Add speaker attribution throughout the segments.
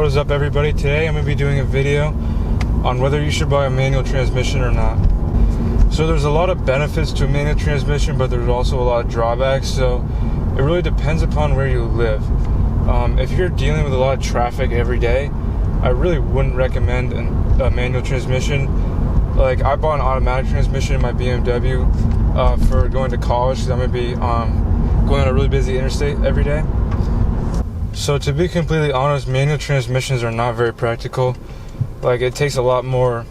Speaker 1: What is up, everybody? Today I'm going to be doing a video on whether you should buy a manual transmission or not. So there's a lot of benefits to a manual transmission, but there's also a lot of drawbacks, so it really depends upon where you live. If you're dealing with a lot of traffic every day, I really wouldn't recommend a manual transmission. Like, I bought an automatic transmission in my BMW for going to college, because I'm going to be going on a really busy interstate every day. So to be completely honest, manual transmissions are not very practical. Like, it takes a lot more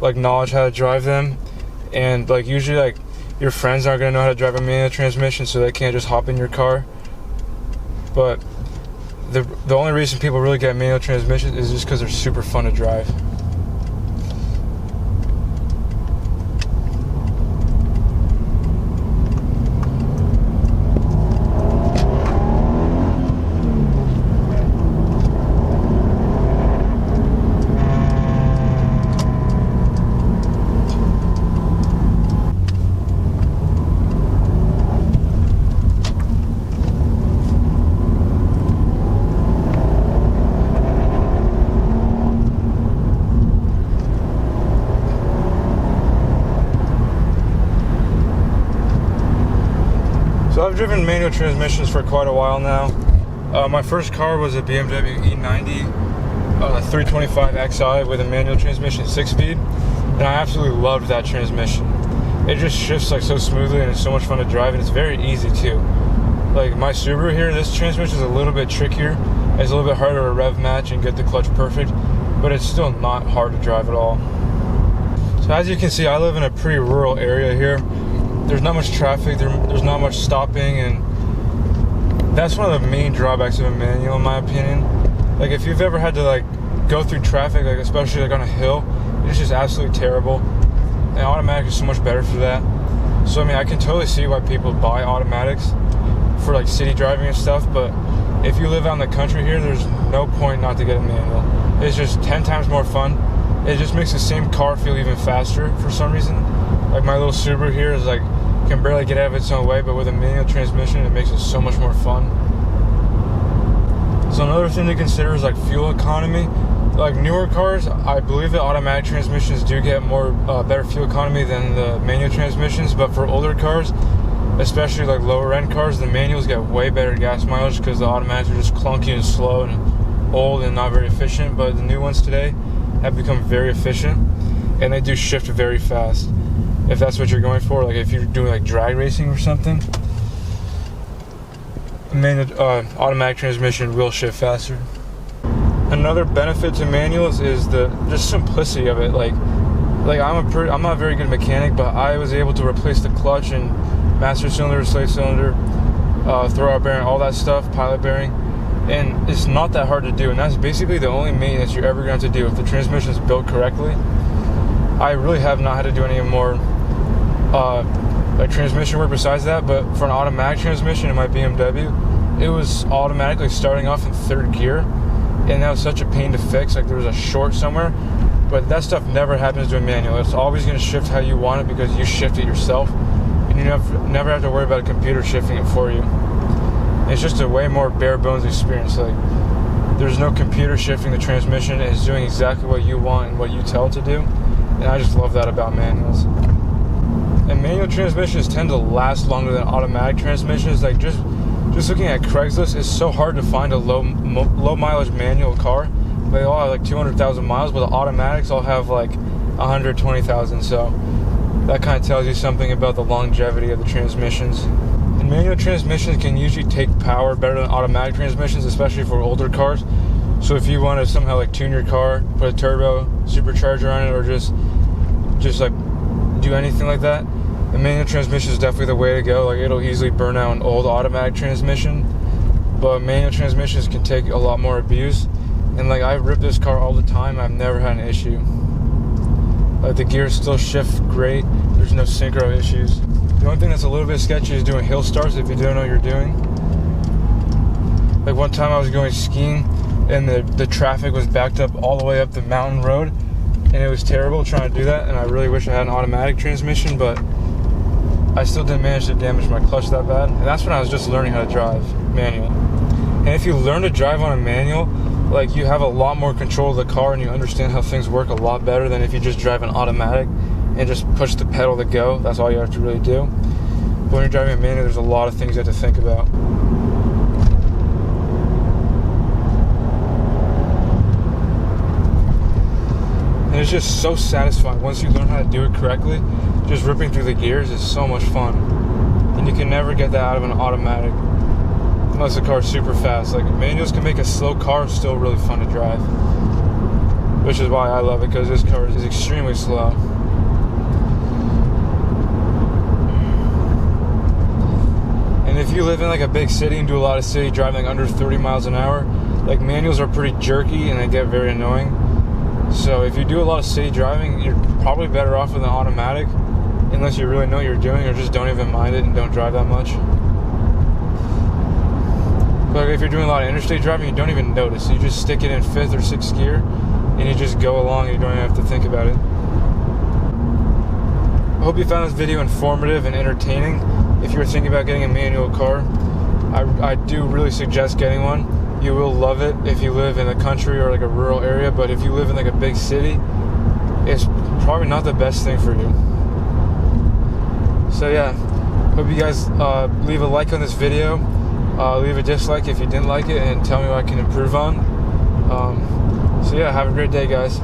Speaker 1: knowledge how to drive them, and usually your friends aren't going to know how to drive a manual transmission, so they can't just hop in your car. But the only reason people really get manual transmissions is just because they're super fun to drive. So I've driven manual transmissions for quite a while now. My first car was a BMW E90 325xi with a manual transmission, 6-speed, and I absolutely loved that transmission. It just shifts so smoothly, and it's so much fun to drive, and it's very easy too. Like my Subaru here, this transmission is a little bit trickier. It's a little bit harder to rev match and get the clutch perfect, but it's still not hard to drive at all. So as you can see, I live in a pretty rural area here. There's not much traffic, there's not much stopping, and that's one of the main drawbacks of a manual, in my opinion. Like, if you've ever had to go through traffic, especially on a hill, it's just absolutely terrible. And automatic is so much better for that. So I mean, I can totally see why people buy automatics for city driving and stuff, but if you live out in the country here, there's no point not to get a manual. It's just 10 times more fun. It just makes the same car feel even faster for some reason. Like my little Subaru here is can barely get out of its own way, but with a manual transmission, it makes it so much more fun. So another thing to consider is fuel economy. Newer cars, I believe the automatic transmissions do get better fuel economy than the manual transmissions, but for older cars, especially lower end cars, the manuals get way better gas mileage because the automatics are just clunky and slow and old and not very efficient. But the new ones today have become very efficient, and they do shift very fast. If that's what you're going for, if you're doing drag racing or something, a manual automatic transmission will shift faster. Another benefit to manuals is the just simplicity of it. I'm not a very good mechanic, but I was able to replace the clutch and master cylinder, slave cylinder, throwout bearing, all that stuff, pilot bearing, and it's not that hard to do. And that's basically the only maintenance you're ever going to have to do if the transmission is built correctly. I really have not had to do any more transmission work besides that, but for an automatic transmission in my BMW, it was automatically starting off in third gear, and that was such a pain to fix. There was a short somewhere, but that stuff never happens to a manual. It's always going to shift how you want it because you shift it yourself, and you never have to worry about a computer shifting it for you. It's just a way more bare bones experience. There's no computer shifting the transmission. It's doing exactly what you want and what you tell it to do, and I just love that about manuals. And manual transmissions tend to last longer than automatic transmissions. Just looking at Craigslist, it's so hard to find a low mileage manual car. They all have 200,000 miles, but the automatics all have 120,000. So that kind of tells you something about the longevity of the transmissions. And manual transmissions can usually take power better than automatic transmissions, especially for older cars. So if you want to somehow tune your car, put a turbo supercharger on it, or just do anything like that, the manual transmission is definitely the way to go. It'll easily burn out an old automatic transmission, but manual transmissions can take a lot more abuse. And I rip this car all the time. I've never had an issue. The gears still shift great. There's no synchro issues. The only thing that's a little bit sketchy is doing hill starts if you don't know what you're doing. One time I was going skiing, and the traffic was backed up all the way up the mountain road, and it was terrible trying to do that. And I really wish I had an automatic transmission, but I still didn't manage to damage my clutch that bad. And that's when I was just learning how to drive manual. And if you learn to drive on a manual, like you have a lot more control of the car and you understand how things work a lot better than if you just drive an automatic and just push the pedal to go. That's all you have to really do. But when you're driving a manual, there's a lot of things you have to think about. And it's just so satisfying once you learn how to do it correctly. Just ripping through the gears is so much fun. And you can never get that out of an automatic unless the car's super fast. Like, manuals can make a slow car still really fun to drive, which is why I love it, because this car is extremely slow. And if you live in like a big city and do a lot of city driving, like under 30 miles an hour, like manuals are pretty jerky and they get very annoying. So if you do a lot of city driving, you're probably better off with an automatic, unless you really know what you're doing or just don't even mind it and don't drive that much. But if you're doing a lot of interstate driving, you don't even notice. You just stick it in 5th or 6th gear and you just go along and you don't even have to think about it. I hope you found this video informative and entertaining. If you're thinking about getting a manual car, I do really suggest getting one. You will love it if you live in the country or like a rural area, but if you live in like a big city, it's probably not the best thing for you. So yeah, hope you guys leave a like on this video, leave a dislike if you didn't like it, and tell me what I can improve on. So yeah, have a great day, guys.